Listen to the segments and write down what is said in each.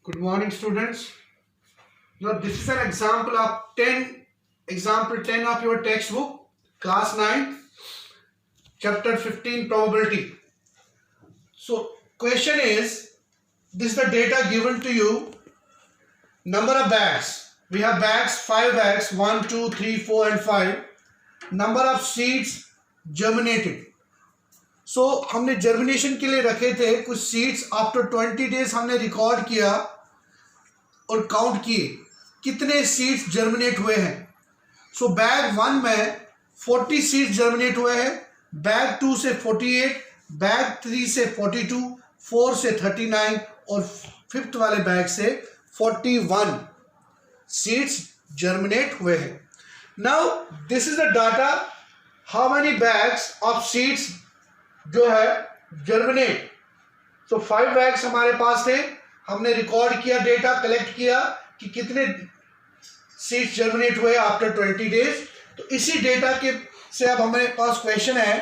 Good morning, students. Now, this is an example of 10 of your textbook, class 9, chapter 15, probability. So, question is, this is the data given to you, number of bags. We have bags, 5 bags, 1, 2, 3, 4 and 5. Number of seeds germinated. सो हमने germination के लिए रखे थे कुछ seeds. After 20 days हमने record किया और count किए कितने सीड्स जर्मिनेट हुए हैं. सो बैग 1 में 40 सीड्स जर्मिनेट हुए हैं, बैग 2 से 48, बैग 3 से 42, 4 से 39 और 5th वाले बैग से 41 सीड्स जर्मिनेट हुए हैं. Now this is the data, how many bags of seeds जो है जर्मिनेट. सो 5 बैग्स हमारे पास थे, हमने रिकॉर्ड किया, डेटा कलेक्ट किया कि कितने सीड्स जर्मिनेट हुए आफ्टर 20 डेज. तो इसी डेटा के से अब हमारे पास क्वेश्चन है,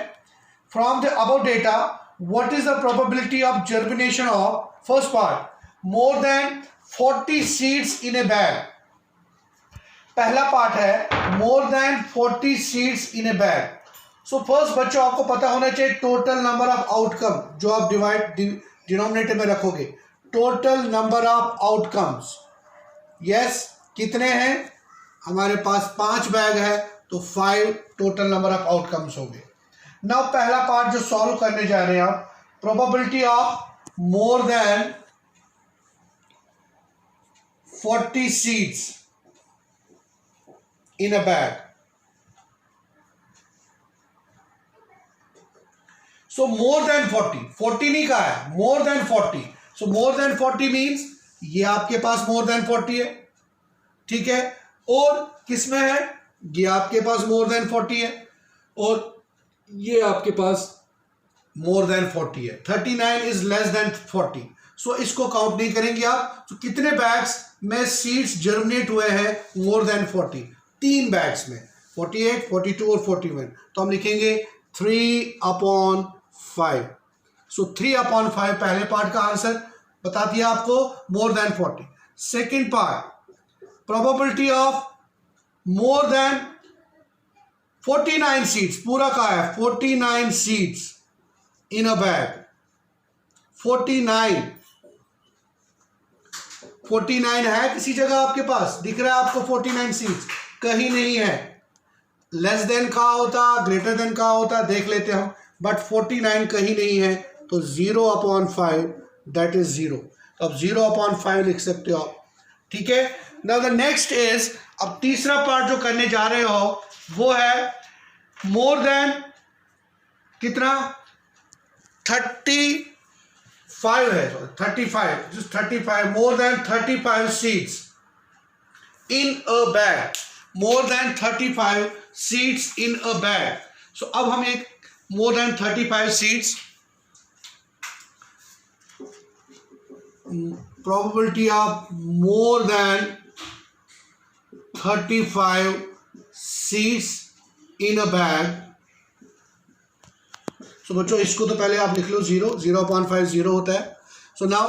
from the above data what is the probability of germination of, first part, more than 40 seeds in A bag. पहला पार्ट है मोर देन 40 सीड्स इन ए बैग. सो फर्स्ट बच्चों आपको पता होना चाहिए टोटल नंबर ऑफ आउटकम जो आप डिनोमिनेटर में रखोगे. Total number of outcomes, yes कितने हैं हमारे पास, 5 बैग है तो 5 टोटल नंबर ऑफ आउटकम्स हो गए. नाउ पहला पार्ट जो सॉल्व करने जा रहे हैं आप, probability of more than 40 seeds in a bag. So more than 40 नहीं कहा है, मोर देन 40. सो मोर देन 40 मीन्स ये आपके पास मोर देन 40 है, ठीक है, और किसमें है, ये आपके पास मोर देन 40 है और ये आपके पास मोर देन 40 है. 39 इज लेस देन 40. सो इसको काउंट नहीं करेंगे आप. तो कितने बैग्स में सीड्स जर्मिनेट हुए हैं मोर देन 40? 3 बैग्स में, 48, 42 और 41. तो हम लिखेंगे 3/5. सो 3/5 पहले पार्ट का आंसर बता दिया आपको, more than 40. Second part, probability of more than 49 seeds, पूरा का है 49 सीड्स इन अ बैग. 49 है किसी जगह आपके पास, दिख रहा है आपको 49 सीड्स? कहीं नहीं है. लेस देन का होता, ग्रेटर देन का होता, देख लेते हम, बट 49 कहीं नहीं है. तो 0/5 दैट इज 0. तो अब 0/5 लिख सकते हो आप, ठीक है. नाउ द नेक्स्ट इज, अब तीसरा पार्ट जो करने जा रहे हो वो है मोर देन कितना, 35 है, 35 more than 35 seeds in a bag. More than 35 seeds in a bag. So अब हम एक more than 35 seeds, probability of more than 35 seeds in a bag. so बच्चों इसको तो पहले आप लिख लो, 0/5 0 होता है. so now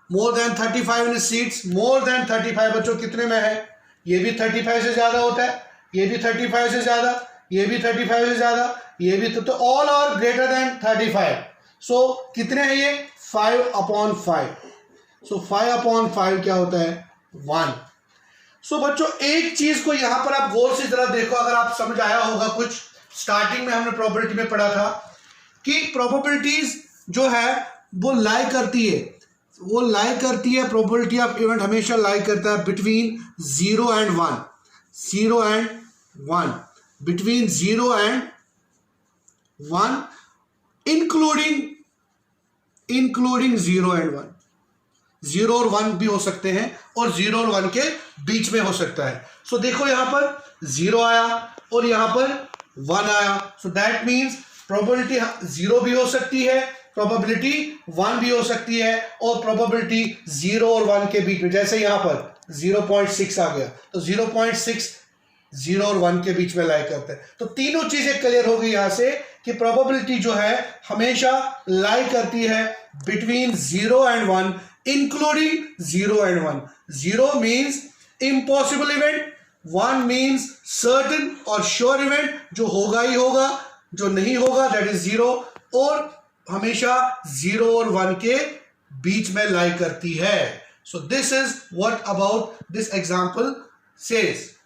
more than 35 in seeds, more than 35 बच्चों कितने में है, ये भी 35 से ज्यादा होता है, ये भी 35 से ज्यादा, ये भी 35 से ज्यादा, ये भी तो ऑल आर ग्रेटर देन 35. सो कितने हैं ये, 5/5. सो 5/5 क्या होता है, 1. सो बच्चों एक चीज को यहां पर आप गौर से जरा देखो, अगर आप समझ आया होगा कुछ, स्टार्टिंग में हमने प्रोबेबिलिटी में पढ़ा था कि प्रोबेबिलिटीज जो है वो लाई करती है, प्रोबेबिलिटी ऑफ इवेंट हमेशा लाई करता है between 0 and 1. 0 and 1, between 0 and 1, including 0 and 1. 0 और 1 भी हो सकते हैं और 0 और 1 के बीच में हो सकता है. सो देखो यहां पर 0 आया और यहां पर 1 आया. सो दैट मीन्स प्रोबेबिलिटी 0 भी हो सकती है, प्रोबेबिलिटी 1 भी हो सकती है, और प्रोबेबिलिटी 0 और 1 के बीच में, जैसे यहां पर 0.6 आ गया, तो 0.6 0 और 1 के बीच में लाई करते हैं. तो तीनों चीजें क्लियर हो गई यहां से कि प्रोबेबिलिटी जो है हमेशा लाई करती है between 0 and 1, including 0 and 1. 0 means impossible event, 1 means certain or sure event, जो होगा ही होगा, जो नहीं होगा that is 0, और हमेशा 0 और 1 के बीच में लाई करती है. So this is what about this example says.